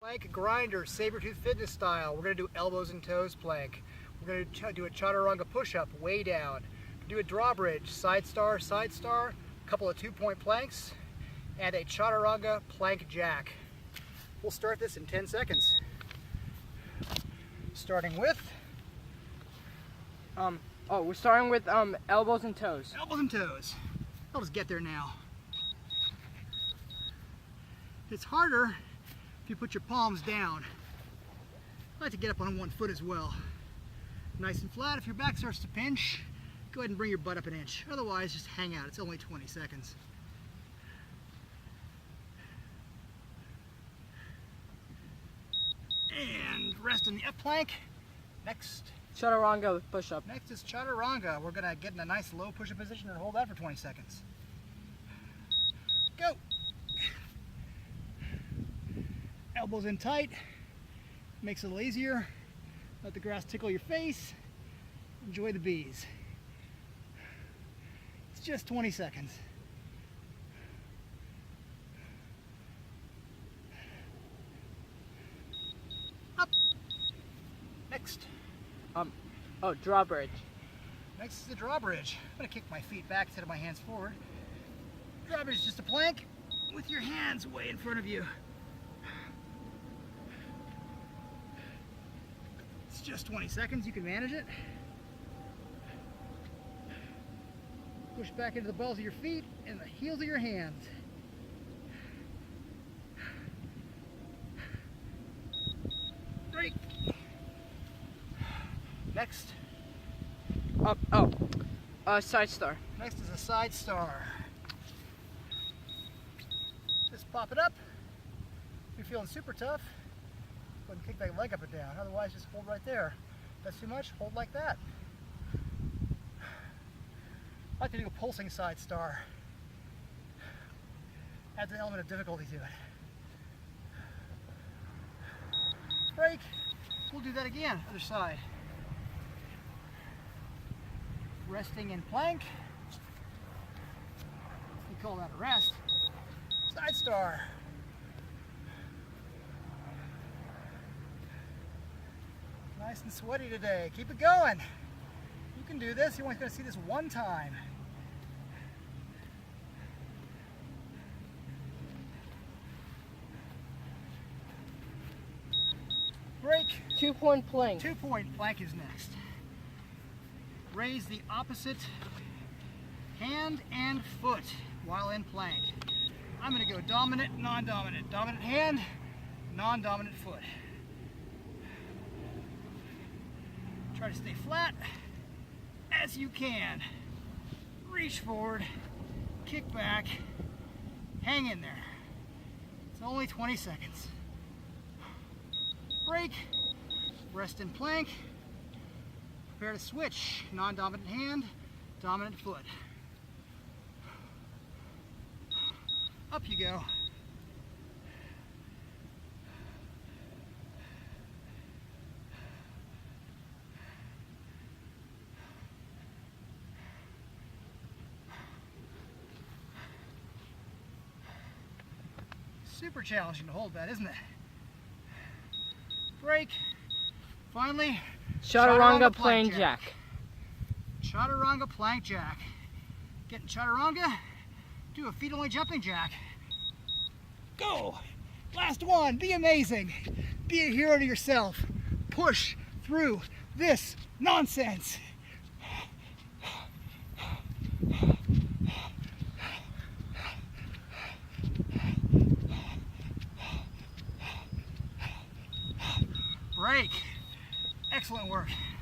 Plank grinder, SABERtooth fitness style. We're going to do elbows and toes plank. We're going to do a Chataranga push-up way down. Do a drawbridge, side star, a couple of 2-point planks, and a Chataranga plank jack. We'll start this in 10 seconds. Starting with... we're starting with elbows and toes. Elbows and toes. I'll just get there now. It's harder if you put your palms down. I like to get up on one foot as well. Nice and flat. If your back starts to pinch, go ahead and bring your butt up an inch. Otherwise, just hang out. It's only 20 seconds. And rest in the up plank. Next. Chaturanga with push-up. Next is Chaturanga. We're going to get in a nice low push-up position and hold that for 20 seconds. Go! Elbows in tight. Makes it a little easier. Let the grass tickle your face. Enjoy the bees. It's just 20 seconds. Up. Next. Drawbridge. Next is the drawbridge. I'm going to kick my feet back instead of my hands forward. Drawbridge is just a plank with your hands way in front of you. It's just 20 seconds. You can manage it. Push back into the balls of your feet and the heels of your hands. Break. Next. Side star. Next is a side star. Just pop it up. If you're feeling super tough, go ahead and kick that leg up and down. Otherwise, just hold right there. If that's too much, hold like that. I like to do a pulsing side star. Adds an element of difficulty to it. Break. We'll do that again. Other side. Resting in plank. We call that a rest. Side star. Nice and sweaty today. Keep it going. You can do this. You're only going to see this one time. Break. 2-point plank. 2-point plank is next. Raise the opposite hand and foot while in plank. I'm going to go dominant, non-dominant. Dominant hand, non-dominant foot. Try to stay flat as you can. Reach forward, kick back, hang in there. It's only 20 seconds. Break, rest in plank. Prepare to switch. Non-dominant hand, dominant foot. Up you go. Super challenging to hold that, isn't it? Break. Finally, Chaturanga plank jack. Chaturanga plank jack. Get in Chaturanga, do a feet only jumping jack. Go! Last one, be amazing. Be a hero to yourself. Push through this nonsense. Break. Excellent work.